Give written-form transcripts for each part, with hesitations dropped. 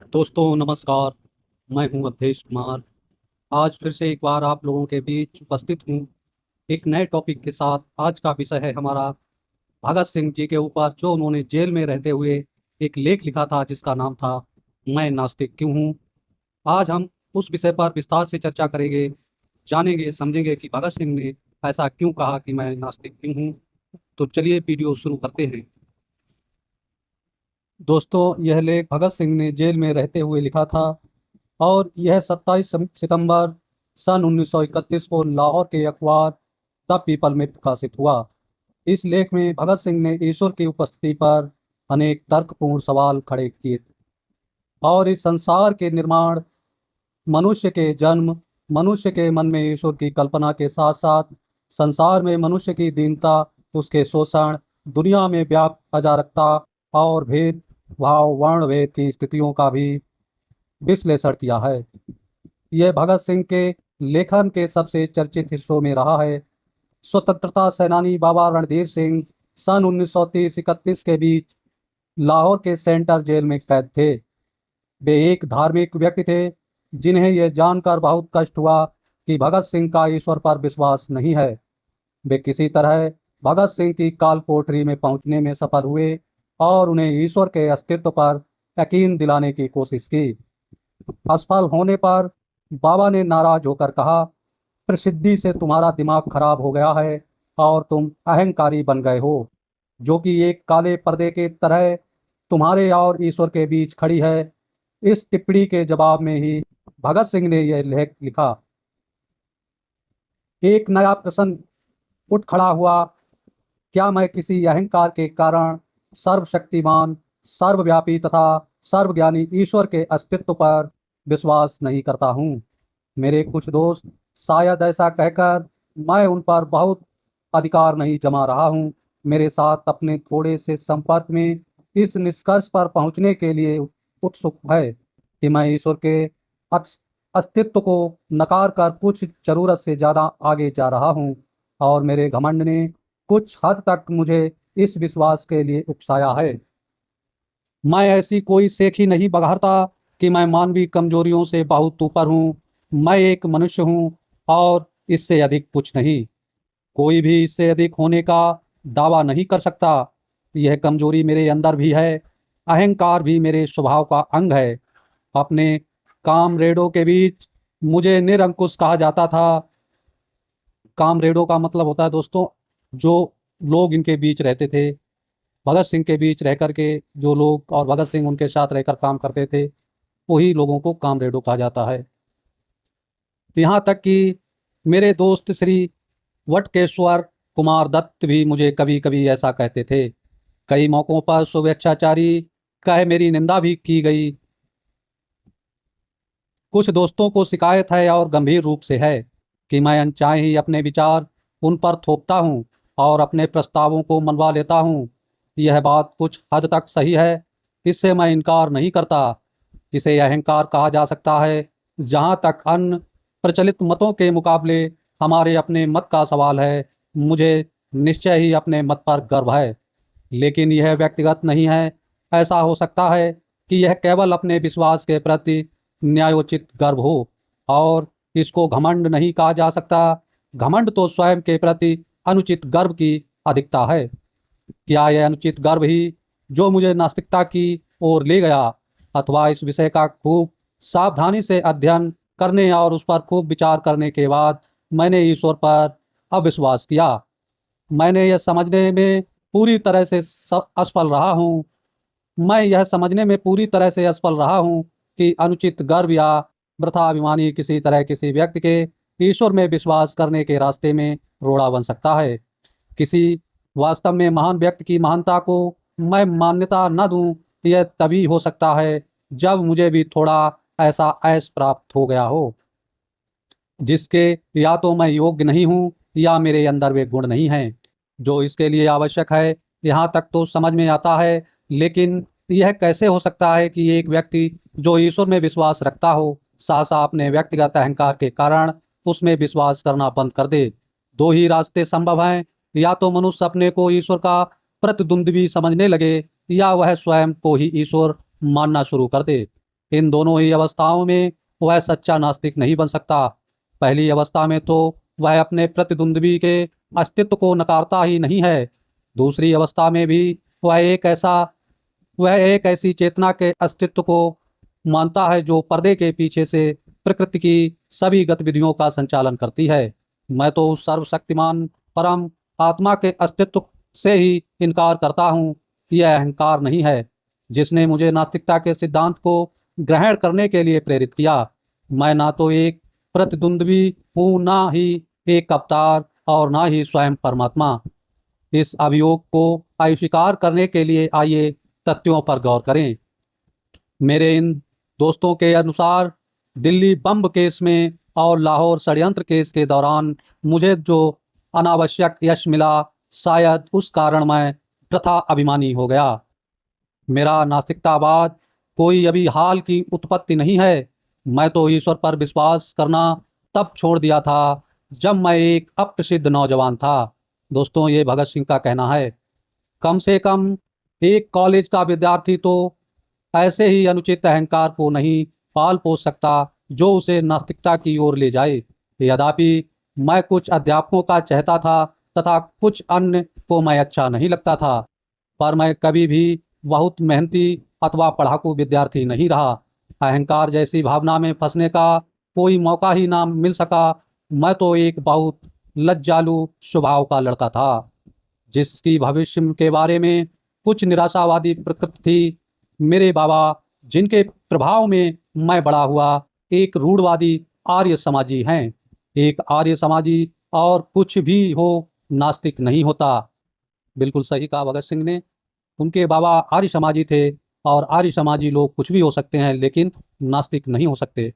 दोस्तों नमस्कार। मैं हूं अवधेश कुमार। आज फिर से एक बार आप लोगों के बीच उपस्थित हूं एक नए टॉपिक के साथ। आज का विषय है हमारा भगत सिंह जी के ऊपर, जो उन्होंने जेल में रहते हुए एक लेख लिखा था जिसका नाम था मैं नास्तिक क्यों हूं। आज हम उस विषय पर विस्तार से चर्चा करेंगे, जानेंगे समझेंगे कि भगत सिंह ने ऐसा क्यों कहा कि मैं नास्तिक क्यों हूं। तो चलिए वीडियो शुरू करते हैं। दोस्तों, यह लेख भगत सिंह ने जेल में रहते हुए लिखा था और यह 27 सितंबर सन 1931 को लाहौर के अखबार द पीपल में प्रकाशित हुआ। इस लेख में भगत सिंह ने ईश्वर की उपस्थिति पर अनेक तर्कपूर्ण सवाल खड़े किए और इस संसार के निर्माण, मनुष्य के जन्म, मनुष्य के मन में ईश्वर की कल्पना के साथ साथ संसार में मनुष्य की दीनता, उसके शोषण, दुनिया में व्याप्त अराजकता और भेद भाव, वर्ण भेद की स्थितियों का भी विश्लेषण किया है। यह भगत सिंह के लेखन के सबसे चर्चित हिस्सों में रहा है। स्वतंत्रता सेनानी बाबा रणधीर सिंह सन 1930-31 के बीच लाहौर के सेंट्रल जेल में कैद थे। वे एक धार्मिक व्यक्ति थे जिन्हें यह जानकर बहुत कष्ट हुआ कि भगत सिंह का ईश्वर पर विश्वास नहीं है। वे किसी तरह भगत सिंह की काल कोठरी में पहुंचने में सफल हुए और उन्हें ईश्वर के अस्तित्व पर यकीन दिलाने की कोशिश की। असफल होने पर बाबा ने नाराज होकर कहा, प्रसिद्धि से तुम्हारा दिमाग खराब हो गया है और तुम अहंकारी बन गए हो, जो कि एक काले पर्दे के तरह तुम्हारे और ईश्वर के बीच खड़ी है। इस टिप्पणी के जवाब में ही भगत सिंह ने यह लेख लिखा। एक नया प्रश्न उठ खड़ा हुआ, क्या मैं किसी अहंकार के कारण सर्वशक्तिमान, सर्वव्यापी तथा सर्वज्ञानी ईश्वर के अस्तित्व पर विश्वास नहीं करता हूँ? मेरे कुछ दोस्त शायद ऐसा कहकर मैं उन पर बहुत अधिकार नहीं जमा रहा हूँ, मेरे साथ अपने थोड़े से संपर्क में इस निष्कर्ष पर पहुँचने के लिए उत्सुक है कि मैं ईश्वर के अस्तित्व को नकार कर कुछ जरूरत से ज़्यादा आगे जा रहा हूँ और मेरे घमंड ने कुछ हद तक मुझे इस विश्वास के लिए उकसाया है। मैं ऐसी कोई सेखी नहीं बघारता कि मैं मानवीय कमजोरियों से बहुत ऊपर हूँ। मैं एक मनुष्य हूँ और इससे अधिक कुछ नहीं। कोई भी इससे अधिक होने का दावा नहीं कर सकता। यह कमजोरी मेरे अंदर भी है। अहंकार भी मेरे स्वभाव का अंग है। अपने कामरेडों के बीच मुझे निरंकुश कहा जाता था। कामरेडों का मतलब होता है दोस्तों, जो लोग इनके बीच रहते थे, भगत सिंह के बीच रह करके जो लोग और भगत सिंह उनके साथ रहकर काम करते थे, वही लोगों को कामरेडो कहा जाता है। यहाँ तक कि मेरे दोस्त श्री वटकेश्वर कुमार दत्त भी मुझे कभी कभी ऐसा कहते थे। कई मौक़ों पर शुभेच्छाचारी कह मेरी निंदा भी की गई। कुछ दोस्तों को शिकायत है और गंभीर रूप से है कि मैं अनचाहे ही अपने विचार उन पर थोपता हूँ और अपने प्रस्तावों को मनवा लेता हूँ। यह बात कुछ हद तक सही है, इससे मैं इनकार नहीं करता। इसे अहंकार कहा जा सकता है। जहाँ तक अन्य प्रचलित मतों के मुकाबले हमारे अपने मत का सवाल है, मुझे निश्चय ही अपने मत पर गर्व है, लेकिन यह व्यक्तिगत नहीं है। ऐसा हो सकता है कि यह केवल अपने विश्वास के प्रति न्यायोचित गर्व हो और इसको घमंड नहीं कहा जा सकता। घमंड तो स्वयं के प्रति अनुचित गर्व की अधिकता है। क्या यह अनुचित गर्व ही जो मुझे नास्तिकता की ओर ले गया, अथवा इस विषय का खूब सावधानी से अध्ययन करने और उस पर खूब विचार करने के बाद मैंने ईश्वर पर अविश्वास किया? मैंने यह समझने में पूरी तरह से असफल रहा हूँ। मैं यह समझने में पूरी तरह से असफल रहा हूँ कि अनुचित गर्व या वृथाभिमानी किसी तरह किसी व्यक्ति के ईश्वर में विश्वास करने के रास्ते में रोड़ा बन सकता है। किसी वास्तव में महान व्यक्ति की महानता को मैं मान्यता न दूं, यह तभी हो सकता है जब मुझे भी थोड़ा ऐसा ऐश प्राप्त हो गया हो जिसके या तो मैं योग्य नहीं हूँ या मेरे अंदर वे गुण नहीं हैं जो इसके लिए आवश्यक है। यहाँ तक तो समझ में आता है, लेकिन यह कैसे हो सकता है कि एक व्यक्ति जो ईश्वर में विश्वास रखता हो, सहसा अपने व्यक्तिगत अहंकार के कारण उसमें विश्वास करना बंद कर दे? दो ही रास्ते संभव हैं, या तो मनुष्य अपने को ईश्वर का प्रतिद्वंद्वी समझने लगे या वह स्वयं को ही ईश्वर मानना शुरू कर दे। इन दोनों ही अवस्थाओं में वह सच्चा नास्तिक नहीं बन सकता। पहली अवस्था में तो वह अपने प्रतिद्वंद्वी के अस्तित्व को नकारता ही नहीं है। दूसरी अवस्था में भी वह एक ऐसी चेतना के अस्तित्व को मानता है जो पर्दे के पीछे से प्रकृति की सभी गतिविधियों का संचालन करती है। मैं तो उस सर्वशक्तिमान परम आत्मा के अस्तित्व से ही इनकार करता हूँ। यह अहंकार नहीं है जिसने मुझे नास्तिकता के सिद्धांत को ग्रहण करने के लिए प्रेरित किया। मैं ना तो एक प्रतिद्वंद्वी हूँ, ना ही एक अवतार, और ना ही स्वयं परमात्मा। इस अभियोग को अस्वीकार करने के लिए आइए तथ्यों पर गौर करें। मेरे इन दोस्तों के अनुसार दिल्ली बम केस में और लाहौर षड्यंत्र केस के दौरान मुझे जो अनावश्यक यश मिला, शायद उस कारण मैं प्रथा अभिमानी हो गया। मेरा नास्तिकतावाद कोई अभी हाल की उत्पत्ति नहीं है। मैं तो ईश्वर पर विश्वास करना तब छोड़ दिया था जब मैं एक अप्रसिद्ध नौजवान था। दोस्तों, ये भगत सिंह का कहना है। कम से कम एक कॉलेज का विद्यार्थी तो ऐसे ही अनुचित अहंकार को नहीं पाल पोस सकता जो उसे नास्तिकता की ओर ले जाए। यद्यपि मैं कुछ अध्यापकों का चाहता था तथा कुछ अन्य को मैं अच्छा नहीं लगता था, पर मैं कभी भी बहुत मेहनती अथवा पढ़ाकू विद्यार्थी नहीं रहा। अहंकार जैसी भावना में फंसने का कोई मौका ही ना मिल सका। मैं तो एक बहुत लज्जालु स्वभाव का लड़का था जिसकी भविष्य के बारे में कुछ निराशावादी प्रकृति थी। मेरे बाबा, जिनके प्रभाव में मैं बड़ा हुआ, एक रूढ़वादी आर्य समाजी हैं। एक आर्य समाजी और कुछ भी हो, नास्तिक नहीं होता। बिल्कुल सही कहा भगत सिंह ने। उनके बाबा आर्य समाजी थे और आर्य समाजी लोग कुछ भी हो सकते हैं लेकिन नास्तिक नहीं हो सकते।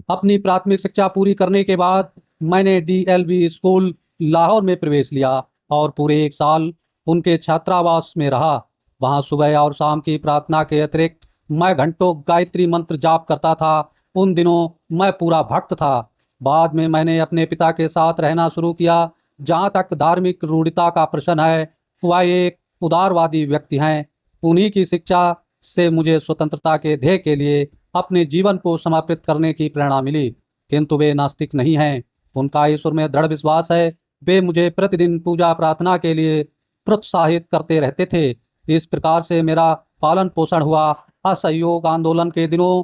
अपनी प्राथमिक शिक्षा पूरी करने के बाद मैंने डीएलवी स्कूल लाहौर में प्रवेश लिया और पूरे 1 साल उनके छात्रावास में रहा। वहाँ सुबह और शाम की प्रार्थना के अतिरिक्त मैं घंटों गायत्री मंत्र जाप करता था। उन दिनों मैं पूरा भक्त था। बाद में मैंने अपने पिता के साथ रहना शुरू किया। जहाँ तक धार्मिक रूढ़िता का प्रश्न है, वह एक उदारवादी व्यक्ति हैं। उन्हीं की शिक्षा से मुझे स्वतंत्रता के ध्येय के लिए अपने जीवन को समर्पित करने की प्रेरणा मिली। किंतु वे नास्तिक नहीं हैं। उनका ईश्वर में दृढ़ विश्वास है। वे मुझे प्रतिदिन पूजा प्रार्थना के लिए प्रोत्साहित करते रहते थे। इस प्रकार से मेरा पालन पोषण हुआ। असहयोग आंदोलन के दिनों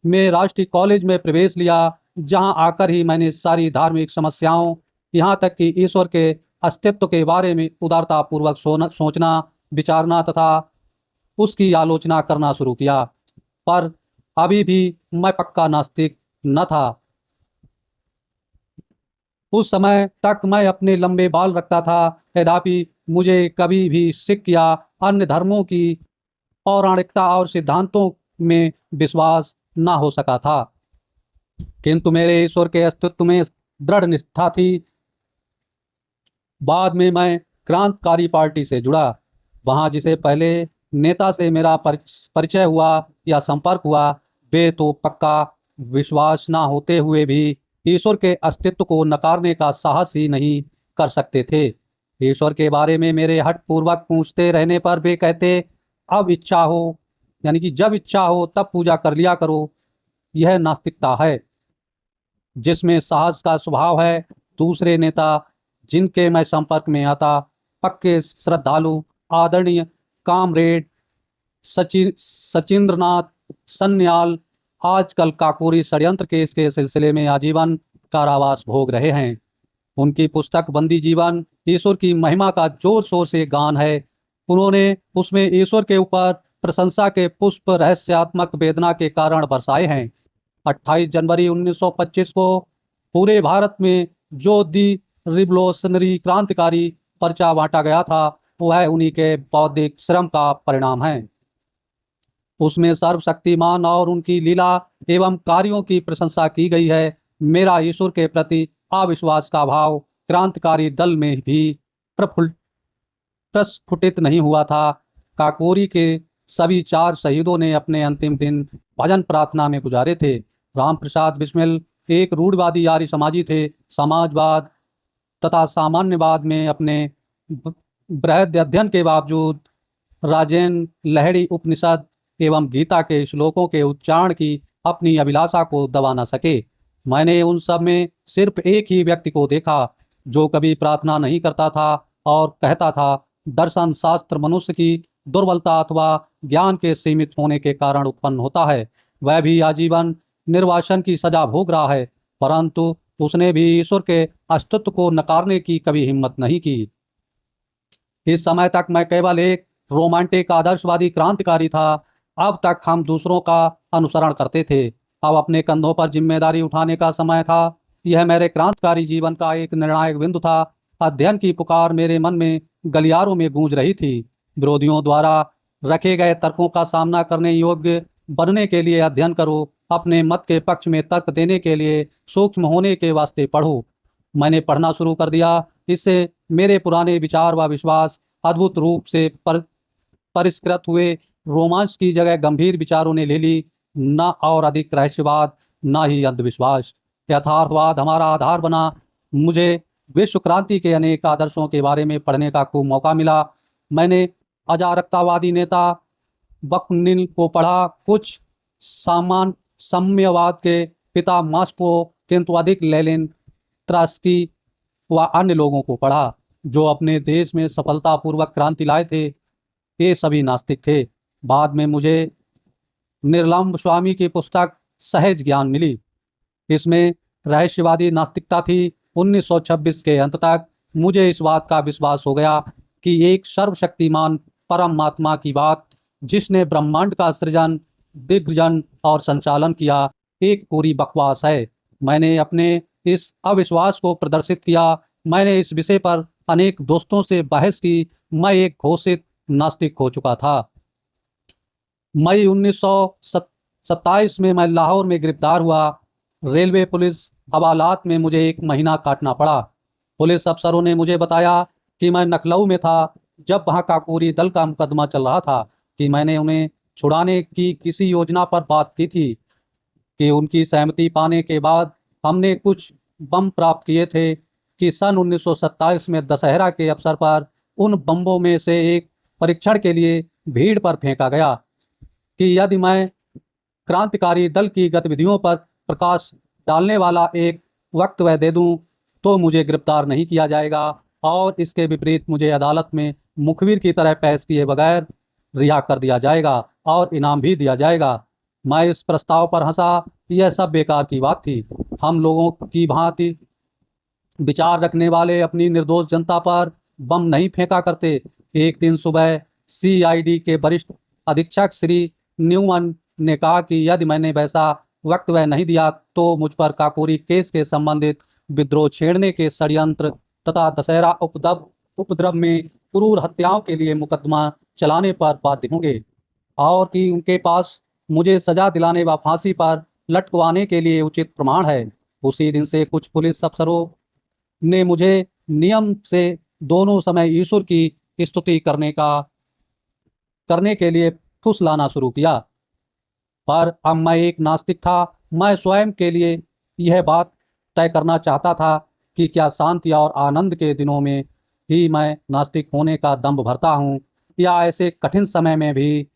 में राष्ट्रीय कॉलेज में प्रवेश लिया, जहां आकर ही मैंने सारी धार्मिक समस्याओं, यहाँ तक कि ईश्वर के अस्तित्व के बारे में उदारतापूर्वक सोचना, विचारना तथा उसकी आलोचना करना शुरू किया। पर अभी भी मैं पक्का नास्तिक न था। उस समय तक मैं अपने लंबे बाल रखता था। यद्यपि मुझे कभी भी सिख या अन्य धर्मों की पौराणिकता और सिद्धांतों में विश्वास न हो सका था, किंतु मेरे ईश्वर के अस्तित्व में दृढ़ निष्ठा थी। बाद में मैं क्रांतिकारी पार्टी से जुड़ा। वहाँ जिसे पहले नेता से मेरा परिचय हुआ या संपर्क हुआ, वे तो पक्का विश्वास न होते हुए भी ईश्वर के अस्तित्व को नकारने का साहस ही नहीं कर सकते थे। ईश्वर के बारे में मेरे हठ पूर्वक पूछते रहने पर वे कहते, अब इच्छा हो, यानी कि जब इच्छा हो तब पूजा कर लिया करो। यह नास्तिकता है जिसमें साहस का स्वभाव है। दूसरे नेता जिनके मैं संपर्क में आता, पक्के श्रद्धालु, आदरणीय कामरेड सचिंद्रनाथ सन्याल, आजकल काकोरी षड्यंत्र केस के सिलसिले में आजीवन कारावास भोग रहे हैं। उनकी पुस्तक बंदी जीवन ईश्वर की महिमा का जोर शोर से गान है। उन्होंने उसमें ईश्वर के ऊपर प्रशंसा के पुष्प रहस्यात्मक वेदना के कारण बरसाए हैं। 28 जनवरी 1925 को पूरे भारत में जो दी रिवोल्यूशनरी क्रांतिकारी पर्चा बांटा गया था, वह उन्हीं के बौद्धिक श्रम का परिणाम है। उसमें सर्वशक्तिमान और उनकी लीला एवं कार्यों की प्रशंसा की गई है। मेरा ईश्वर के प्रति अविश्वास का भाव क्रांतिकारी दल में भी प्रस्फुटित नहीं हुआ था। काकोरी के सभी 4 शहीदों ने अपने अंतिम दिन भजन प्रार्थना में गुजारे थे। रामप्रसाद बिस्मिल एक रूढ़वादी आर्य समाजी थे। समाजवाद तथा सामान्यवाद में अपने बृहद अध्ययन के बावजूद राजेन लहड़ी उपनिषद एवं गीता के श्लोकों के उच्चारण की अपनी अभिलाषा को दबा न सके। मैंने उन सब में सिर्फ एक ही व्यक्ति को देखा जो कभी प्रार्थना नहीं करता था और कहता था दर्शन शास्त्र मनुष्य की दुर्बलता अथवा ज्ञान के सीमित होने के कारण उत्पन्न होता है। वह भी आजीवन निर्वासन की सजा भोग रहा है, परंतु उसने भी ईश्वर के अस्तित्व को नकारने की कभी हिम्मत नहीं की। इस समय तक मैं केवल एक रोमांटिक आदर्शवादी क्रांतिकारी था। अब तक हम दूसरों का अनुसरण करते थे, अब अपने कंधों पर जिम्मेदारी उठाने का समय था। यह मेरे क्रांतिकारी जीवन का एक निर्णायक बिंदु था। अध्ययन की पुकार मेरे मन में गलियारों में गूंज रही थी। विरोधियों द्वारा रखे गए तर्कों का सामना करने योग्य बनने के लिए अध्ययन करो, अपने मत के पक्ष में तर्क देने के लिए सूक्ष्म होने के वास्ते पढ़ो। मैंने पढ़ना शुरू कर दिया। इससे मेरे पुराने विचार व विश्वास अद्भुत रूप से परिष्कृत हुए। रोमांस की जगह गंभीर विचारों ने ले ली, न और अधिक रहस्यवाद, न ही अंधविश्वास। यथार्थवाद हमारा आधार बना। मुझे विश्व क्रांति के अनेक आदर्शों के बारे में पढ़ने का खूब मौका मिला। मैंने अजारकतावादी नेता बकनिल को पढ़ा, कुछ सामान साम्यवाद के पिता मास्को, किंतु अधिक लेनिन, ट्रॉट्स्की व अन्य लोगों को पढ़ा जो अपने देश में सफलतापूर्वक क्रांति लाए थे। ये सभी नास्तिक थे। बाद में मुझे निर्लम्ब स्वामी की पुस्तक सहज ज्ञान मिली। इसमें रहस्यवादी नास्तिकता थी। 1926 के अंत तक मुझे इस बात का विश्वास हो गया कि एक सर्वशक्तिमान परमात्मा की बात, जिसने ब्रह्मांड का सृजन, दिग्गजन और संचालन किया, एक पूरी बकवास है। मैंने अपने इस अविश्वास को प्रदर्शित किया। मैंने इस विषय पर अनेक दोस्तों से बहस की। मैं एक घोषित नास्तिक हो चुका था। मई 1927 में मैं लाहौर में गिरफ्तार हुआ। रेलवे पुलिस हवालात में मुझे 1 महीना काटना पड़ा। पुलिस अफसरों ने मुझे बताया कि मैं लखनऊ में था जब वहाँ काकोरी दल का मुकदमा चल रहा था, कि मैंने उन्हें छुड़ाने की किसी योजना पर बात की थी, कि उनकी सहमति पाने के बाद हमने कुछ बम प्राप्त किए थे, कि सन 1927 में दशहरा के अवसर पर उन बम्बों में से एक परीक्षण के लिए भीड़ पर फेंका गया, कि यदि मैं क्रांतिकारी दल की गतिविधियों पर प्रकाश डालने वाला एक वक्तव्य दे दूं तो मुझे गिरफ्तार नहीं किया जाएगा और इसके विपरीत मुझे अदालत में मुखबिर की तरह पेश किए बगैर रिहा कर दिया जाएगा और इनाम भी दिया जाएगा। मैं इस प्रस्ताव पर हंसा। यह सब बेकार की बात थी। हम लोगों की भांति विचार रखने वाले अपनी निर्दोष जनता पर बम नहीं फेंका करते। एक दिन सुबह सीआईडी के वरिष्ठ अधीक्षक श्री न्यूमन ने कहा कि यदि मैंने वैसा वक्तव्य नहीं दिया तो मुझ पर काकोरी केस के संबंधित विद्रोह छेड़ने के षड्यंत्र तथा दशहरा उपद्रव में क्रूर हत्याओं के लिए मुकदमा चलाने पर बाध्य होंगे, और कि उनके पास मुझे सजा दिलाने व फांसी पर लटकवाने के लिए उचित प्रमाण है। उसी दिन से कुछ पुलिस अफसरों ने मुझे नियम से दोनों समय ईश्वर की स्तुति करने के लिए फुसलाना शुरू किया। पर अब मैं एक नास्तिक था। मैं स्वयं के लिए यह बात तय करना चाहता था कि क्या शांति और आनंद के दिनों में ही मैं नास्तिक होने का दंभ भरता हूँ, या ऐसे कठिन समय में भी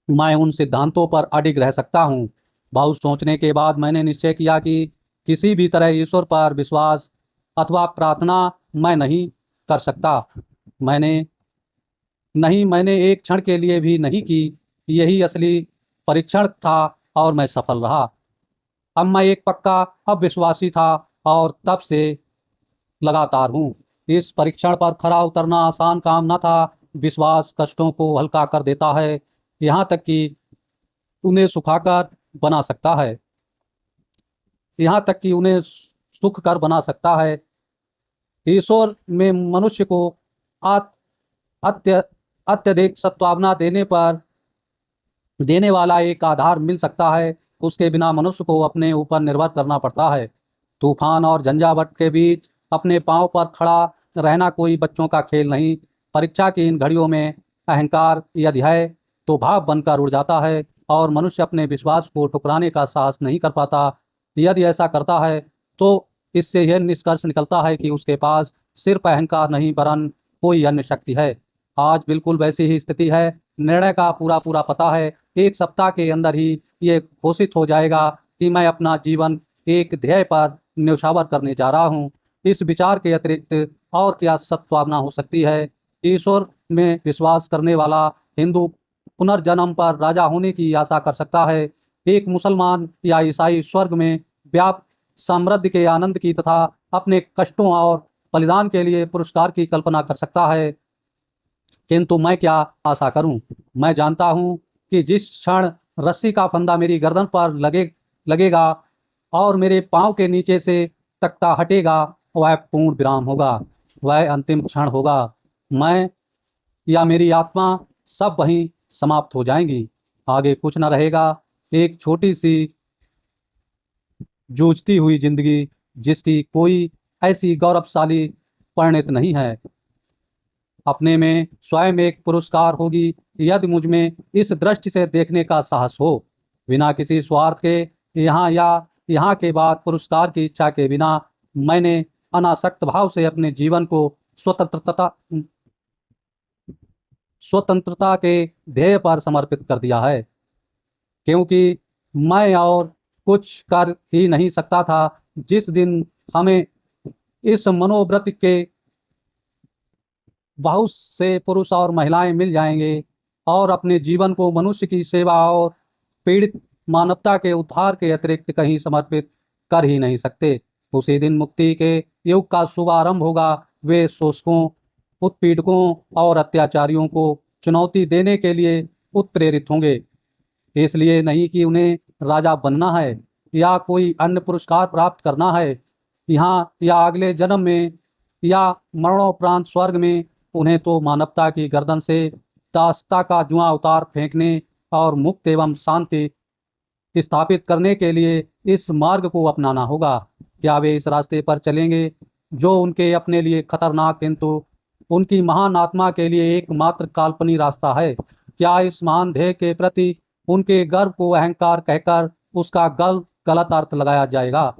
मैं उन सिद्धांतों पर अडिग रह सकता हूँ। बहुत सोचने के बाद मैंने निश्चय किया कि किसी भी तरह ईश्वर पर विश्वास अथवा प्रार्थना मैं नहीं कर सकता। मैंने एक क्षण के लिए भी नहीं की। यही असली परीक्षण था और मैं सफल रहा। अब मैं एक पक्का अविश्वासी था और तब से लगातार हूँ। इस परीक्षण पर खरा उतरना आसान काम न था। विश्वास कष्टों को हल्का कर देता है, यहाँ तक कि उन्हें सुखाकर बना सकता है, यहाँ तक कि उन्हें सुख कर बना सकता है। ईश्वर में मनुष्य को अत्य अत्यधिक सद्भावना देने वाला एक आधार मिल सकता है। उसके बिना मनुष्य को अपने ऊपर निर्भर करना पड़ता है। तूफान और झंझावट के बीच अपने पांव पर खड़ा रहना कोई बच्चों का खेल नहीं। परीक्षा की इन घड़ियों में अहंकार यदि है तो भाव बनकर उड़ जाता है और मनुष्य अपने विश्वास को ठुकराने का साहस नहीं कर पाता। यदि ऐसा करता है तो इससे यह निष्कर्ष निकलता है कि उसके पास सिर्फ अहंकार नहीं वरन कोई अन्य शक्ति है। आज बिल्कुल वैसी ही स्थिति है। निर्णय का पूरा पूरा पता है। 1 सप्ताह के अंदर ही ये घोषित हो जाएगा कि मैं अपना जीवन एक ध्येय पर न्यौछावर करने जा रहा हूँ। इस विचार के अतिरिक्त और क्या सद्भावना हो सकती है? ईश्वर में विश्वास करने वाला हिंदू पुनर्जन्म पर राजा होने की आशा कर सकता है। एक मुसलमान या ईसाई स्वर्ग में व्याप्त समृद्धि के आनंद की तथा अपने कष्टों और बलिदान के लिए पुरस्कार की कल्पना कर सकता है। किंतु मैं क्या आशा करूं? मैं जानता हूं कि जिस क्षण रस्सी का फंदा मेरी गर्दन पर लगेगा और मेरे पांव के नीचे से तख्ता हटेगा, वह पूर्ण विराम होगा। वह अंतिम क्षण होगा। मैं या मेरी आत्मा सब वहीं समाप्त हो जाएंगी। आगे कुछ न रहेगा। एक छोटी सी जूझती हुई जिंदगी जिसकी कोई ऐसी गौरवशाली परिणति नहीं है, अपने में स्वयं एक पुरस्कार होगी यदि मुझ में इस दृष्टि से देखने का साहस हो। बिना किसी स्वार्थ के यहाँ के बाद पुरस्कार की इच्छा के बिना मैंने अनासक्त भाव से अपने जीवन को स्वतंत्रता स्वतंत्रता के ध्येय पर समर्पित कर दिया है, क्योंकि मैं और कुछ कर ही नहीं सकता था। जिस दिन हमें इस मनोवृत्ति के बहुत से पुरुष और महिलाएं मिल जाएंगे और अपने जीवन को मनुष्य की सेवा और पीड़ित मानवता के उद्धार के अतिरिक्त कहीं समर्पित कर ही नहीं सकते, उसी दिन मुक्ति के युग का शुभारंभ होगा। वे शोषकों, उत्पीड़कों और अत्याचारियों को चुनौती देने के लिए उत्प्रेरित होंगे। इसलिए नहीं कि उन्हें राजा बनना है या कोई अन्य पुरस्कार प्राप्त करना है, यहाँ या अगले जन्म में या मरणोपरांत स्वर्ग में। उन्हें तो मानवता की गर्दन से दासता का जुआ उतार फेंकने और मुक्त एवं शांति स्थापित करने के लिए इस मार्ग को अपनाना होगा। क्या वे इस रास्ते पर चलेंगे जो उनके अपने लिए खतरनाक किंतु उनकी महान आत्मा के लिए एकमात्र काल्पनिक रास्ता है? क्या इस महान ध्येय के प्रति उनके गर्व को अहंकार कहकर उसका गलत अर्थ लगाया जाएगा?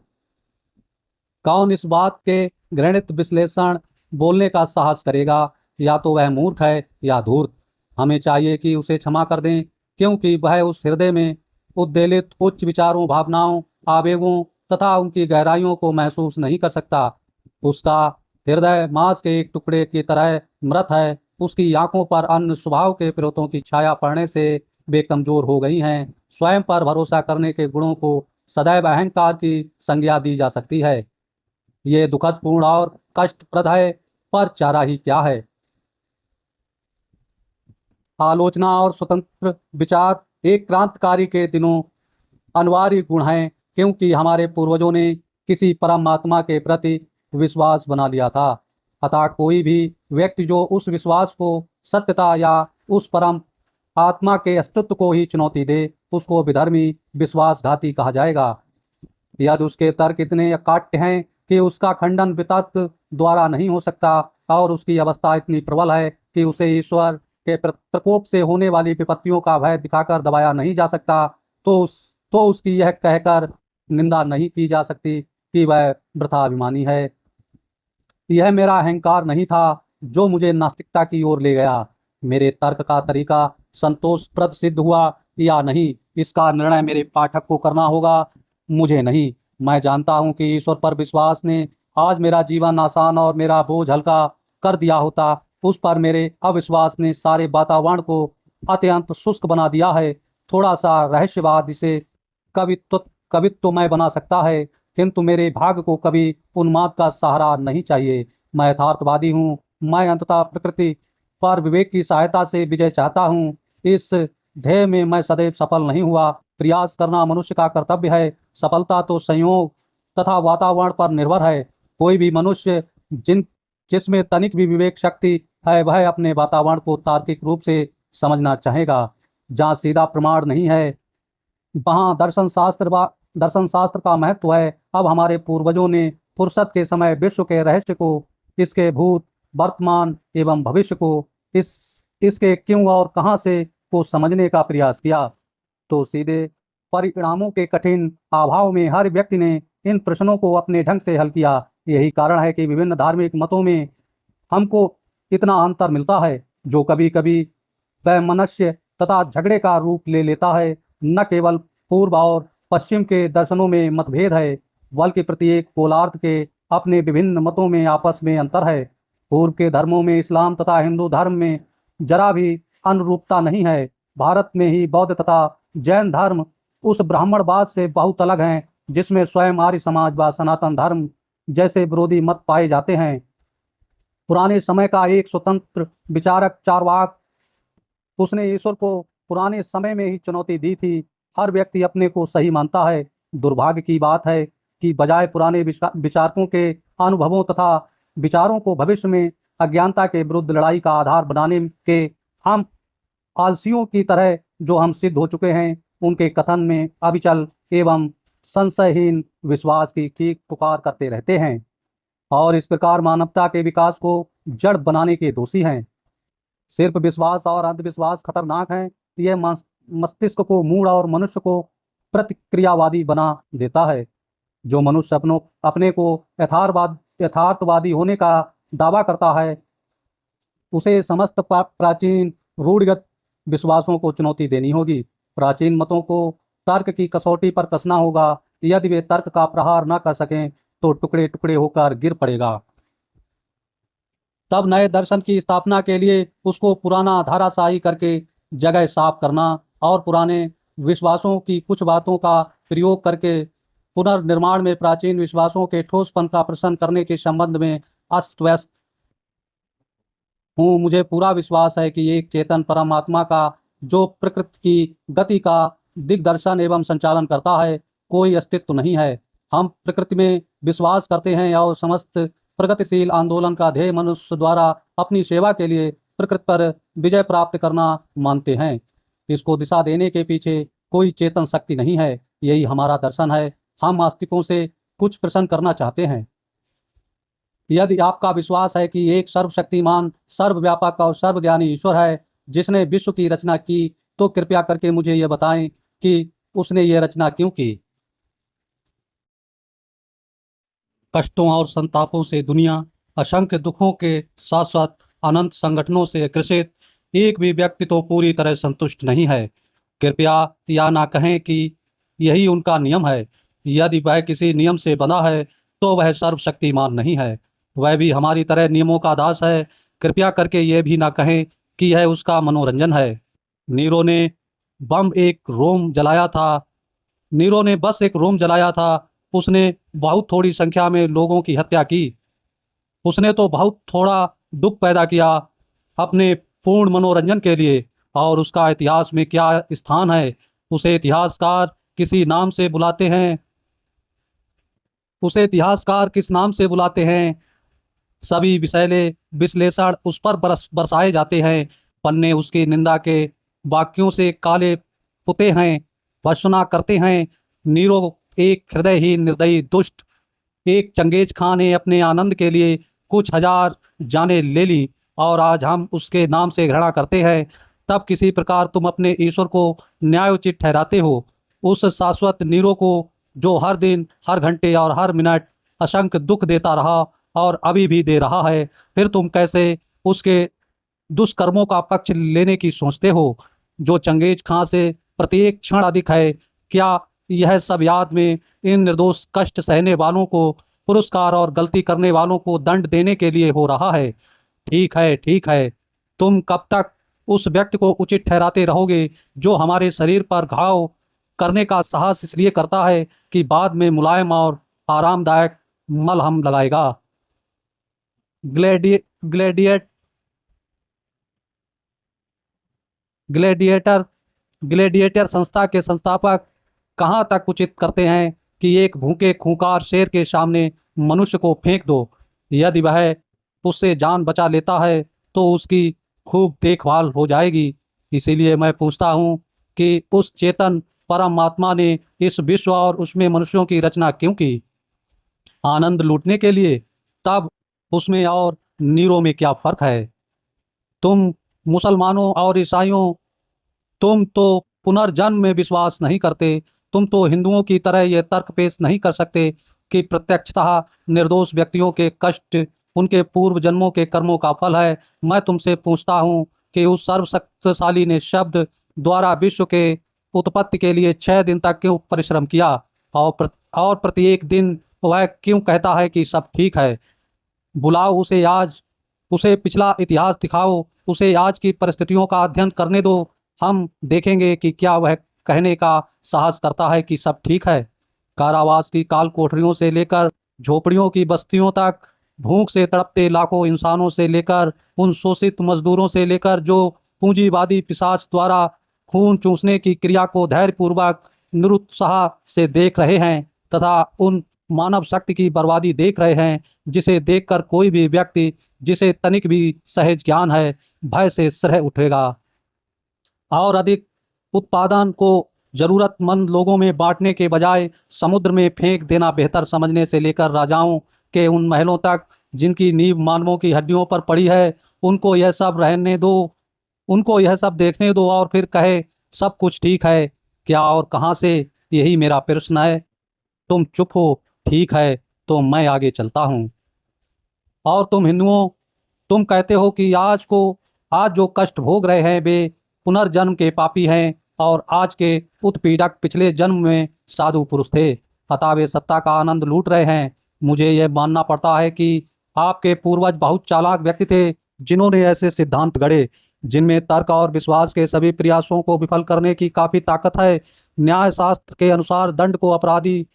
कौन इस बात के घृणित विश्लेषण बोलने का साहस करेगा? या तो वह मूर्ख है या धूर्त। हमें चाहिए कि उसे क्षमा कर दें, क्योंकि वह उस हृदय में उद्वेलित उच्च विचारों, भावनाओं, आवेगों तथा उनकी गहराइयों को महसूस नहीं कर सकता। उसका हृदय मांस के एक टुकड़े की तरह मृत है। उसकी आंखों पर अन्य स्वभाव के प्रेतों की छाया पड़ने से वे कमजोर हो गई हैं। स्वयं पर भरोसा करने के गुणों को सदैव अहंकार की संज्ञा दी जा सकती है। ये दुखद पूर्ण और कष्टप्रद है, पर चारा ही क्या है? आलोचना और स्वतंत्र विचार एक क्रांतिकारी के दिनों अनिवार्य गुण हैं, क्योंकि हमारे पूर्वजों ने किसी परमात्मा के प्रति विश्वास बना लिया था। अतः कोई भी व्यक्ति जो उस विश्वास को सत्यता या उस परम आत्मा के अस्तित्व को ही चुनौती दे, उसको विधर्मी, विश्वासघाती कहा जाएगा। यदि उसके तर्क इतने अकाट्य हैं कि उसका खंडन वितर्क द्वारा नहीं हो सकता और उसकी अवस्था इतनी प्रबल है कि उसे ईश्वर के प्रकोप से होने वाली विपत्तियों का भय दिखाकर दबाया नहीं जा सकता, तो उसकी यह कहकर निंदा नहीं की जा सकती कि वह वृथाभिमानी है। यह मेरा अहंकार नहीं था जो मुझे नास्तिकता की ओर ले गया। मेरे तर्क का तरीका संतोषप्रद सिद्ध हुआ या नहीं, इसका निर्णय मेरे पाठक को करना होगा, मुझे नहीं। मैं जानता हूं कि ईश्वर पर विश्वास ने आज मेरा जीवन आसान और मेरा बोझ हल्का कर दिया होता, उस पर मेरे अविश्वास ने सारे वातावरण को अत्यंत शुष्क बना दिया है। थोड़ा सा रहस्यवाद इसे कवित्व कवित्वमय बना सकता है, किंतु मेरे भाग्य को कभी उन्माद का सहारा नहीं चाहिए। मैं यथार्थवादी हूँ। मैं अंततः प्रकृति पर विवेक की सहायता से विजय चाहता हूँ। इस ध्येय में मैं सदैव सफल नहीं हुआ। प्रयास करना मनुष्य का कर्तव्य है। सफलता तो संयोग तथा वातावरण पर निर्भर है। कोई भी मनुष्य जिसमें तनिक भी विवेक शक्ति है, वह अपने वातावरण को तार्किक रूप से समझना चाहेगा। जहाँ सीधा प्रमाण नहीं है, वहाँ दर्शन शास्त्र का महत्व है। अब हमारे पूर्वजों ने फुर्सत के समय विश्व के रहस्य को, इसके भूत, वर्तमान एवं भविष्य को, इसके क्यों और कहाँ से को समझने का प्रयास किया, तो सीधे परिणामों के कठिन अभाव में हर व्यक्ति ने इन प्रश्नों को अपने ढंग से हल किया। यही कारण है कि विभिन्न धार्मिक मतों में हमको इतना अंतर मिलता है। जो कभी कभी वैमनस्य तथा झगड़े का रूप ले लेता है। न केवल पूर्व और पश्चिम के दर्शनों में मतभेद है, बल्कि प्रत्येक गोलार्ध के अपने विभिन्न मतों में आपस में अंतर है। पूर्व के धर्मों में इस्लाम तथा हिंदू धर्म में जरा भी अनुरूपता नहीं है। भारत में ही बौद्ध तथा जैन धर्म उस ब्राह्मणवाद से बहुत अलग हैं, जिसमें स्वयं आर्य समाज व सनातन धर्म जैसे विरोधी मत पाए जाते हैं। पुराने समय का एक स्वतंत्र विचारक चारवाक, उसने ईश्वर को पुराने समय में ही चुनौती दी थी। हर व्यक्ति अपने को सही मानता है। दुर्भाग्य की बात है कि बजाय पुराने विचारकों के अनुभवों तथा विचारों को भविष्य में अज्ञानता के विरुद्ध लड़ाई का आधार बनाने के, हम आलसियों की तरह जो हम सिद्ध हो चुके हैं, उनके कथन में अविचल एवं संशयहीन विश्वास की चीख पुकार करते रहते हैं और इस प्रकार मानवता के विकास को जड़ बनाने के दोषी हैं। सिर्फ विश्वास और अंधविश्वास खतरनाक हैं। यह मस्तिष्क को मूड और मनुष्य को प्रतिक्रियावादी बना देता है। जो मनुष्य अपने को यथार्थवादी होने का दावा करता है, उसे समस्त प्राचीन रूढ़िगत विश्वासों को चुनौती देनी होगी। प्राचीन मतों को तर्क की कसौटी पर कसना होगा। यदि वे तर्क का प्रहार न कर सकें तो टुकड़े टुकड़े होकर गिर पड़ेगा। तब नए दर्शन की स्थापना के लिए उसको पुराना धाराशाही करके जगह साफ करना और पुराने विश्वासों की कुछ बातों का प्रयोग करके पुनर्निर्माण में प्राचीन विश्वासों के ठोसपन का प्रश्न करने के संबंध में अस्त व्यस्त हूँ। मुझे पूरा विश्वास है कि एक चेतन परमात्मा का, जो प्रकृति की गति का दिग्दर्शन एवं संचालन करता है, कोई अस्तित्व नहीं है। हम प्रकृति में विश्वास करते हैं और समस्त प्रगतिशील आंदोलन का ध्येय मनुष्य द्वारा अपनी सेवा के लिए प्रकृति पर विजय प्राप्त करना मानते हैं। इसको दिशा देने के पीछे कोई चेतन शक्ति नहीं है। यही हमारा दर्शन है। हम आस्तिकों से कुछ प्रश्न करना चाहते हैं। यदि आपका विश्वास है कि एक सर्वशक्तिमान, सर्वव्यापक और सर्वज्ञानी ईश्वर है जिसने विश्व की रचना की, तो कृपया करके मुझे यह बताएं कि उसने ये रचना क्यों की। कष्टों और संतापों से दुनिया, असंख्य दुखों के शाश्वत अनंत संगठनों से ग्रसित एक भी व्यक्ति तो पूरी तरह संतुष्ट नहीं है। कृपया या ना कहें कि यही उनका नियम है। यदि वह किसी नियम से बंधा है तो वह सर्वशक्तिमान नहीं है, वह भी हमारी तरह नियमों का दास है। कृपया करके यह भी ना कहें कि यह उसका मनोरंजन है। नीरो ने बम एक रोम जलाया था नीरो ने बस एक रोम जलाया था। उसने बहुत थोड़ी संख्या में लोगों की हत्या की। उसने तो बहुत थोड़ा दुख पैदा किया अपने पूर्ण मनोरंजन के लिए। और उसका इतिहास में क्या स्थान है? उसे इतिहासकार किसी नाम से बुलाते हैं उसे इतिहासकार किस नाम से बुलाते हैं? सभी विषैले विश्लेषण उस पर बरसाए जाते हैं। पन्ने उसकी निंदा के वाक्यों से काले पुते हैं, भर्त्सना करते हैं। नीरो एक हृदयहीन, निर्दयी, दुष्ट, एक चंगेज खां ने अपने आनंद के लिए कुछ हजार जानें ले ली और आज हम उसके नाम से घृणा करते हैं। तब किसी प्रकार तुम अपने ईश्वर को न्यायोचित ठहराते हो, उस शाश्वत नीरो को, जो हर दिन, हर घंटे और हर मिनट असंख्य दुख देता रहा और अभी भी दे रहा है। फिर तुम कैसे उसके दुष्कर्मों का पक्ष लेने की सोचते हो, जो चंगेज खां से प्रत्येक क्षण अधिक है? क्या यह सब याद में इन निर्दोष कष्ट सहने वालों को पुरस्कार और गलती करने वालों को दंड देने के लिए हो रहा है? ठीक है, ठीक है। तुम कब तक उस व्यक्ति को उचित ठहराते रहोगे जो हमारे शरीर पर घाव करने का साहस इसलिए करता है कि बाद में मुलायम और आरामदायक मलहम लगाएगा? ग्लेडि ग्लेडिएट ग्लेडिएटर ग्लेडिएटर संस्था के संस्थापक कहाँ तक उचित करते हैं कि एक भूखे खूंखार शेर के सामने मनुष्य को फेंक दो। यदि वह उससे जान बचा लेता है तो उसकी खूब देखभाल हो जाएगी। इसीलिए मैं पूछता हूँ कि उस चेतन परमात्मा ने इस विश्व और उसमें मनुष्यों की रचना क्यों की? आनंद लूटने के लिए? तब उसमें और नीरो में क्या फर्क है? तुम मुसलमानों और ईसाइयों, तुम तो पुनर्जन्म में विश्वास नहीं करते। तुम तो हिंदुओं की तरह यह तर्क पेश नहीं कर सकते कि प्रत्यक्षतः निर्दोष व्यक्तियों के कष्ट उनके पूर्व जन्मों के कर्मों का फल है। मैं तुमसे पूछता हूँ कि उस सर्वशक्तिशाली ने शब्द द्वारा विश्व के उत्पत्ति के लिए 6 दिन तक क्यों परिश्रम किया, और प्रत्येक दिन वह क्यों कहता है कि सब ठीक है। बुलाओ उसे आज, उसे पिछला इतिहास दिखाओ, उसे आज की परिस्थितियों का अध्ययन करने दो। हम देखेंगे कि क्या वह कहने का साहस करता है कि सब ठीक है। कारावास की काल कोठरियों से लेकर झोपड़ियों की बस्तियों तक, भूख से तड़पते लाखों इंसानों से लेकर उन शोषित मजदूरों से लेकर जो पूंजीवादी पिशाच द्वारा खून चूसने की क्रिया को धैर्यपूर्वक निरुत्साह से देख रहे हैं, तथा उन मानव शक्ति की बर्बादी देख रहे हैं जिसे देखकर कोई भी व्यक्ति जिसे तनिक भी सहज ज्ञान है भय से सिरह उठेगा। और अधिक उत्पादन को जरूरतमंद लोगों में बांटने के बजाय समुद्र में फेंक देना बेहतर समझने से लेकर राजाओं के उन महलों तक जिनकी नींव मानवों की हड्डियों पर पड़ी है, उनको यह सब रहने दो, उनको यह सब देखने दो और फिर कहे सब कुछ ठीक है क्या और कहाँ से। यही मेरा प्रश्न है। तुम चुप हो, ठीक है, तो मैं आगे चलता हूँ। और तुम हिंदुओं, तुम कहते हो कि आज जो कष्ट भोग रहे हैं वे पुनर्जन्म के पापी हैं और आज के उत्पीड़क पिछले जन्म में साधु पुरुष थे, अतः वे सत्ता का आनंद लूट रहे हैं। मुझे यह मानना पड़ता है कि आपके पूर्वज बहुत चालाक व्यक्ति थे जिन्होंने ऐसे सिद्धांत गढ़े जिनमें तर्क और विश्वास के सभी प्रयासों को विफल करने की काफ़ी ताकत है। न्याय शास्त्र के अनुसार दंड को अपराधी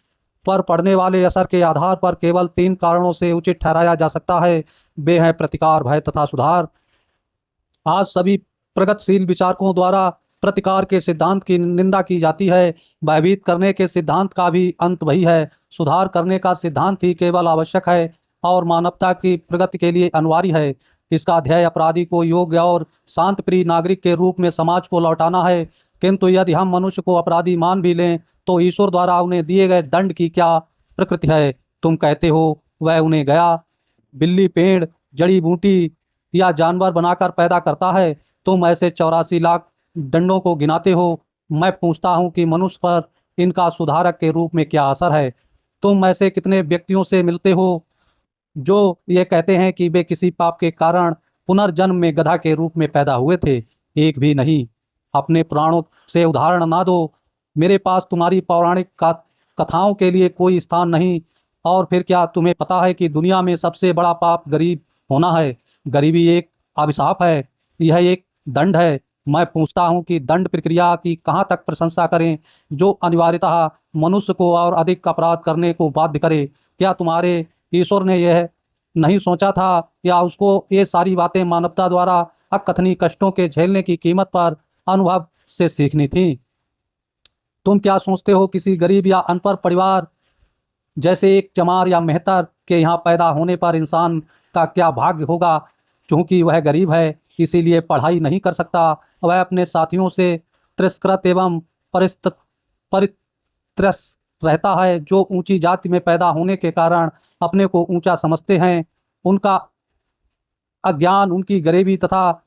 पर पड़ने वाले असर के आधार पर केवल 3 कारणों से उचित ठहराया जा सकता है। वे हैं प्रतिकार, भय तथा सुधार। आज सभी प्रगतिशील विचारकों द्वारा प्रतिकार के सिद्धांत की निंदा की जाती है। भयभीत करने के सिद्धांत का भी अंत वही है। सुधार करने का सिद्धांत ही केवल आवश्यक है और मानवता की प्रगति के लिए अनिवार्य है। इसका ध्येय अपराधी को योग्य और शांत प्रिय नागरिक के रूप में समाज को लौटाना है। किंतु यदि हम मनुष्य को अपराधी मान भी लें तो ईश्वर द्वारा उन्हें दिए गए दंड की क्या प्रकृति है। तुम कहते हो वह उन्हें गया, बिल्ली, पेड़, जड़ी बूटी या जानवर बनाकर पैदा करता है। तुम ऐसे 84 लाख दंडों को गिनाते हो। मैं पूछता हूँ कि मनुष्य पर इनका सुधारक के रूप में क्या असर है। तुम ऐसे कितने व्यक्तियों से मिलते हो जो ये कहते हैं कि वे किसी पाप के कारण पुनर्जन्म में गधा के रूप में पैदा हुए थे। एक भी नहीं। अपने पुराणों से उदाहरण ना दो। मेरे पास तुम्हारी पौराणिक कथाओं के लिए कोई स्थान नहीं। और फिर क्या तुम्हें पता है कि दुनिया में सबसे बड़ा पाप गरीब होना है। गरीबी एक अभिशाप है, यह एक दंड है। मैं पूछता हूँ कि दंड प्रक्रिया की कहाँ तक प्रशंसा करें जो अनिवार्यतः मनुष्य को और अधिक अपराध करने को बाध्य करे। क्या तुम्हारे ईश्वर ने यह नहीं सोचा था या उसको ये सारी बातें मानवता द्वारा अकथनीय कष्टों के झेलने की कीमत पर अनुभव से सीखनी थी। तुम क्या सोचते हो किसी गरीब या अनपढ़ परिवार जैसे एक चमार या मेहतर के यहाँ पैदा होने पर इंसान का क्या भाग्य होगा। चूंकि वह गरीब है इसीलिए पढ़ाई नहीं कर सकता। वह अपने साथियों से तिरस्कृत एवं परित्रस्त रहता है जो ऊंची जाति में पैदा होने के कारण अपने को ऊंचा समझते हैं। उनका अज्ञान, उनकी गरीबी तथा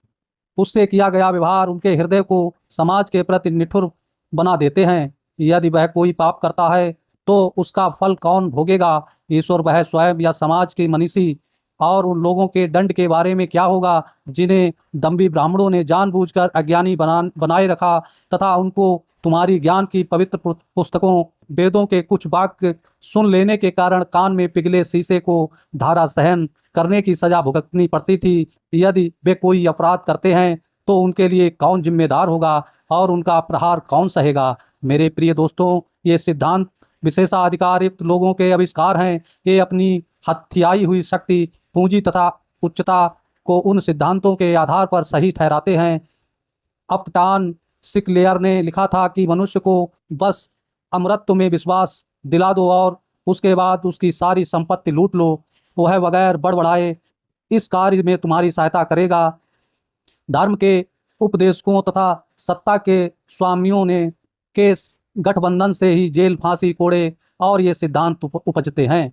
उससे किया गया व्यवहार उनके हृदय को समाज के प्रति निठुर बना देते हैं। यदि वह कोई पाप करता है तो उसका फल कौन भोगेगा, ईश्वर वह स्वयं या समाज के मनीषी। और उन लोगों के दंड के बारे में क्या होगा जिन्हें दम्भी ब्राह्मणों ने जानबूझकर अज्ञानी बनाए रखा तथा उनको तुम्हारी ज्ञान की पवित्र पुस्तकों वेदों के कुछ वाक्य सुन लेने के कारण कान में पिघले शीशे को धारा सहन करने की सजा भुगतनी पड़ती थी। यदि वे कोई अपराध करते हैं तो उनके लिए कौन जिम्मेदार होगा और उनका प्रहार कौन सहेगा। मेरे प्रिय दोस्तों, ये सिद्धांत विशेषाधिकार युक्त लोगों के आविष्कार हैं। ये अपनी हथियाई हुई शक्ति, पूंजी तथा उच्चता को उन सिद्धांतों के आधार पर सही ठहराते हैं। अपटान सिकलेयर ने लिखा था कि मनुष्य को बस अमरत्व में विश्वास दिला दो और उसके बाद उसकी सारी संपत्ति लूट लो। वह बगैर बड़बड़ाए इस कार्य में तुम्हारी सहायता करेगा। धर्म के उपदेशकों तथा सत्ता के स्वामियों ने के गठबंधन से ही जेल, फांसी, कोड़े और ये सिद्धांत उपजते हैं।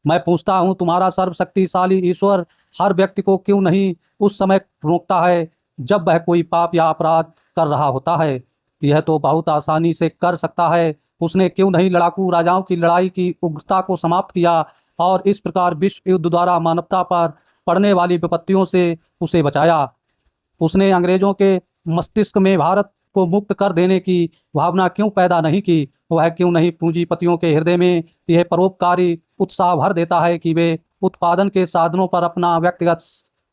मैं पूछता हूँ तुम्हारा सर्वशक्तिशाली ईश्वर हर व्यक्ति को क्यों नहीं उस समय रोकता है जब वह कोई पाप या अपराध कर रहा होता है। यह तो बहुत आसानी से कर सकता है। उसने क्यों नहीं लड़ाकू राजाओं की लड़ाई की उग्रता को समाप्त किया और इस प्रकार विश्व युद्ध द्वारा मानवता पर पड़ने वाली विपत्तियों से उसे बचाया। उसने अंग्रेजों के मस्तिष्क में भारत को मुक्त कर देने की भावना क्यों पैदा नहीं की? वह क्यों नहीं पूंजीपतियों के हृदय में यह परोपकारी उत्साह भर देता है कि वे उत्पादन के साधनों पर अपना व्यक्तिगत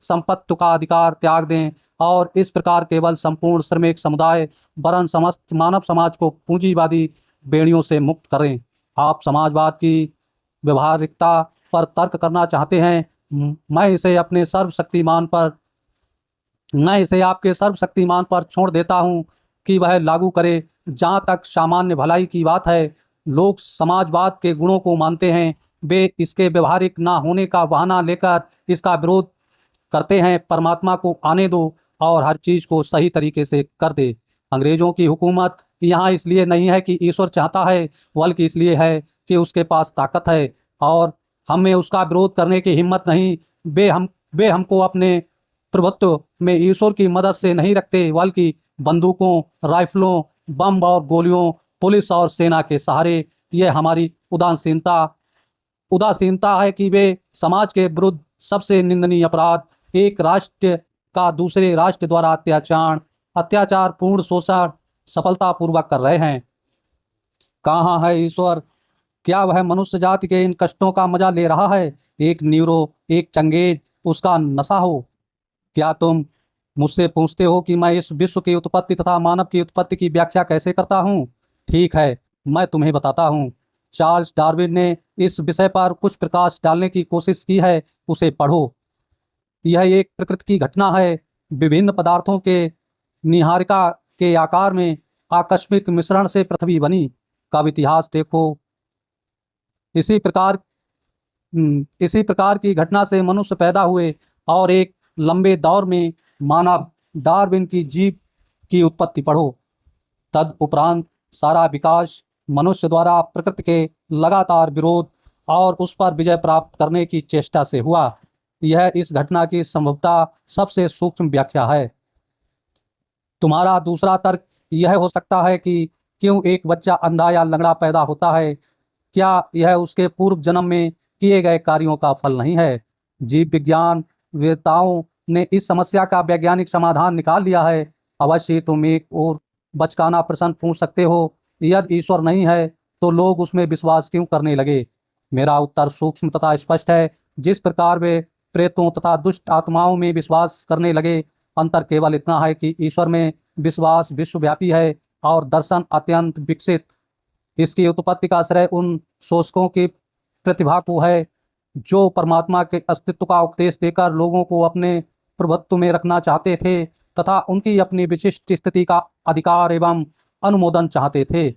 संपत्ति का अधिकार त्याग दें और इस प्रकार केवल संपूर्ण श्रमिक समुदाय वरन समस्त मानव समाज को पूंजीवादी बेड़ियों से मुक्त करें? आप समाजवाद की व्यवहारिकता पर तर्क करना चाहते हैं। मैं इसे अपने सर्वशक्तिमान पर मैं इसे आपके सर्वशक्तिमान पर छोड़ देता हूं कि वह लागू करे। जहां तक सामान्य भलाई की बात है, लोग समाजवाद के गुणों को मानते हैं, वे इसके व्यवहारिक ना होने का बहाना लेकर इसका विरोध करते हैं। परमात्मा को आने दो और हर चीज को सही तरीके से कर दे। अंग्रेजों की हुकूमत यहाँ इसलिए नहीं है कि ईश्वर चाहता है, बल्कि इसलिए है कि उसके पास ताकत है और हमें उसका विरोध करने की हिम्मत नहीं। वे हमको अपने प्रभुत्व में ईश्वर की मदद से नहीं रखते, बल्कि बंदूकों, राइफलों, बम और गोलियों, पुलिस और सेना के सहारे। ये हमारी उदासीनता है कि वे समाज के विरुद्ध सबसे निंदनीय अपराध, एक राष्ट्र का दूसरे राष्ट्र द्वारा अत्याचार पूर्ण शोषण सफलतापूर्वक कर रहे हैं। कहाँ है ईश्वर? क्या वह मनुष्य जाति के इन कष्टों का मजा ले रहा है? एक नीरो, एक चंगेज उसका नशा हो? क्या तुम मुझसे पूछते हो कि मैं इस विश्व की उत्पत्ति तथा मानव की उत्पत्ति की व्याख्या कैसे करता हूँ? ठीक है, मैं तुम्हें बताता हूँ। चार्ल्स डार्विन ने इस विषय पर कुछ प्रकाश डालने की कोशिश की है, उसे पढ़ो। यह एक प्रकृति की घटना है। विभिन्न पदार्थों के निहारिका के आकार में आकस्मिक मिश्रण से पृथ्वी बनी। कब इतिहास देखो। इसी प्रकार इसी प्रकार की घटना से मनुष्य पैदा हुए और एक लंबे दौर में मानव डार्विन की जीव की उत्पत्ति पढ़ो। तद उपरांत सारा विकास मनुष्य द्वारा प्रकृति के लगातार विरोध और उस पर विजय प्राप्त करने की चेष्टा से हुआ। यह इस घटना की संभवतः सबसे सूक्ष्म व्याख्या है। तुम्हारा दूसरा तर्क यह हो सकता है कि क्यों एक बच्चा अंधा या लंगड़ा पैदा होता है? क्या यह उसके पूर्व जन्म में किए गए कार्यों का फल नहीं है? जीव विज्ञान वेताओं ने इस समस्या का वैज्ञानिक समाधान निकाल लिया है। अवश्य तुम एक और बचकाना प्रश्न पूछ सकते हो, यदि ईश्वर नहीं है तो लोग उसमें विश्वास क्यों करने लगे? मेरा उत्तर सूक्ष्म तथा स्पष्ट है। जिस प्रकार वे प्रेतों तथा दुष्ट आत्माओं में विश्वास करने लगे, अंतर केवल इतना है कि ईश्वर में विश्वास विश्वव्यापी है और दर्शन अत्यंत विकसित। इसकी उत्पत्ति का श्रेय उन शोषकों की प्रतिभा को है जो परमात्मा के अस्तित्व का उपदेश देकर लोगों को अपने प्रभुत्व में रखना चाहते थे तथा उनकी अपनी विशिष्ट स्थिति का अधिकार एवं अनुमोदन चाहते थे।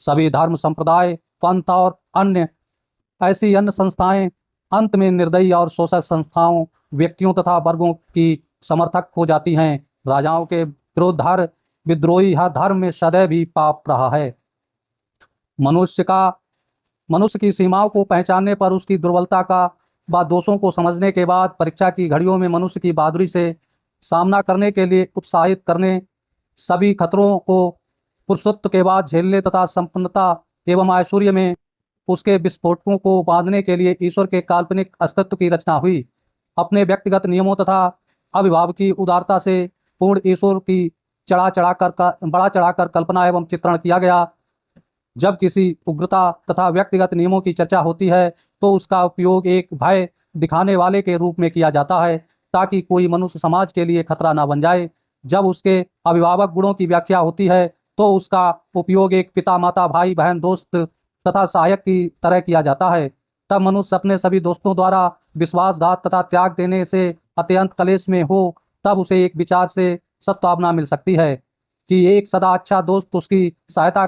सभी धर्म संप्रदाय पंथ और अन्य संस्थाएं अंत में निर्दयी और शोषक संस्थाओं व्यक्तियों तथा वर्गों की समर्थक हो जाती हैं। राजाओं के विरुद्ध हर विद्रोही हर धर्म में सदैव ही पाप रहा है। मनुष्य की सीमाओं को पहचानने पर, उसकी दुर्बलता का व दोषों को समझने के बाद, परीक्षा की घड़ियों में मनुष्य की बहादुरी से सामना करने के लिए उत्साहित करने, सभी खतरों को पुरुषत्व के बाद झेलने तथा संपन्नता एवं ऐश्वर्य में उसके विस्फोटकों को बांधने के लिए ईश्वर के काल्पनिक अस्तित्व की रचना हुई। अपने व्यक्तिगत नियमों तथा अभिभावकी उदारता से पूर्ण ईश्वर की बड़ा चढ़ाकर कल्पना एवं चित्रण किया गया। जब किसी उग्रता तथा व्यक्तिगत नियमों की चर्चा होती है तो उसका उपयोग एक भय दिखाने वाले के रूप में किया जाता है, ताकि कोई मनुष्य समाज के लिए खतरा ना बन जाए। जब उसके अभिभावक गुणों की व्याख्या होती है तो उसका उपयोग एक पिता, माता, भाई, बहन, दोस्त तथा सहायक की तरह किया जाता है। तब मनुष्य अपने सभी दोस्तों द्वारा विश्वासघात तथा त्याग देने से अत्यंत कलेश में हो, तब उसे एक विचार से सद्भावना मिल सकती है कि एक सदा अच्छा दोस्त उसकी सहायता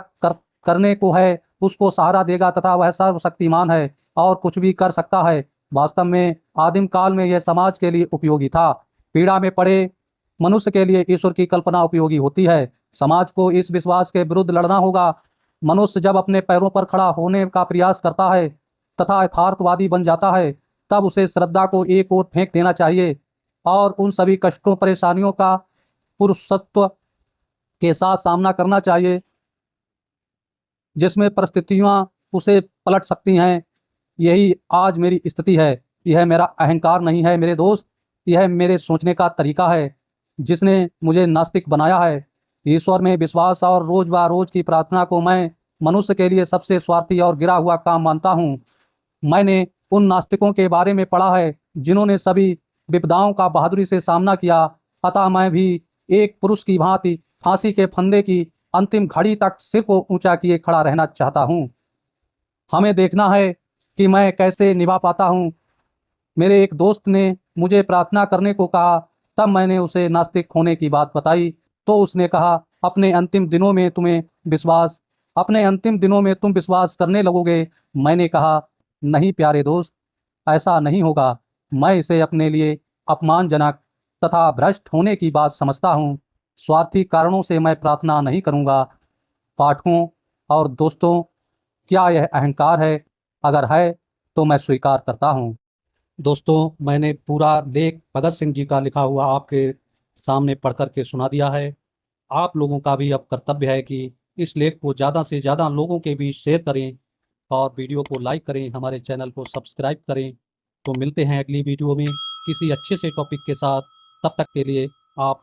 करने को है, उसको सहारा देगा तथा वह सर्वशक्तिमान है और कुछ भी कर सकता है। वास्तव में आदिम काल में यह समाज के लिए उपयोगी था। पीड़ा में पड़े मनुष्य के लिए ईश्वर की कल्पना उपयोगी होती है। समाज को इस विश्वास के विरुद्ध लड़ना होगा। मनुष्य जब अपने पैरों पर खड़ा होने का प्रयास करता है तथा यथार्थवादी बन जाता है, तब उसे श्रद्धा को एक ओर फेंक देना चाहिए और उन सभी कष्टों परेशानियों का पुरुषत्व के साथ सामना करना चाहिए जिसमें परिस्थितियां उसे पलट सकती हैं। यही आज मेरी स्थिति है। यह मेरा अहंकार नहीं है मेरे दोस्त, यह मेरे सोचने का तरीका है जिसने मुझे नास्तिक बनाया है। ईश्वर में विश्वास और रोज ब रोज की प्रार्थना को मैं मनुष्य के लिए सबसे स्वार्थी और गिरा हुआ काम मानता हूँ। मैंने उन नास्तिकों के बारे में पढ़ा है जिन्होंने सभी विपदाओं का बहादुरी से सामना किया। अतः मैं भी एक पुरुष की भांति फांसी के फंदे की अंतिम घड़ी तक सिर को ऊंचा किए खड़ा रहना चाहता हूँ। हमें देखना है कि मैं कैसे निभा पाता हूँ। मेरे एक दोस्त ने मुझे प्रार्थना करने को कहा, तब मैंने उसे नास्तिक होने की बात बताई तो उसने कहा, अपने अंतिम दिनों में तुम विश्वास करने लगोगे। मैंने कहा, नहीं प्यारे दोस्त, ऐसा नहीं होगा। मैं इसे अपने लिए अपमानजनक तथा भ्रष्ट होने की बात समझता हूँ। स्वार्थी कारणों से मैं प्रार्थना नहीं करूँगा। पाठकों और दोस्तों, क्या यह अहंकार है? अगर है तो मैं स्वीकार करता हूँ। दोस्तों, मैंने पूरा लेख भगत सिंह जी का लिखा हुआ आपके सामने पढ़ कर के सुना दिया है। आप लोगों का भी अब कर्तव्य है कि इस लेख को ज़्यादा से ज़्यादा लोगों के बीच शेयर करें और वीडियो को लाइक करें, हमारे चैनल को सब्सक्राइब करें। तो मिलते हैं अगली वीडियो में किसी अच्छे से टॉपिक के साथ। तब तक के लिए आप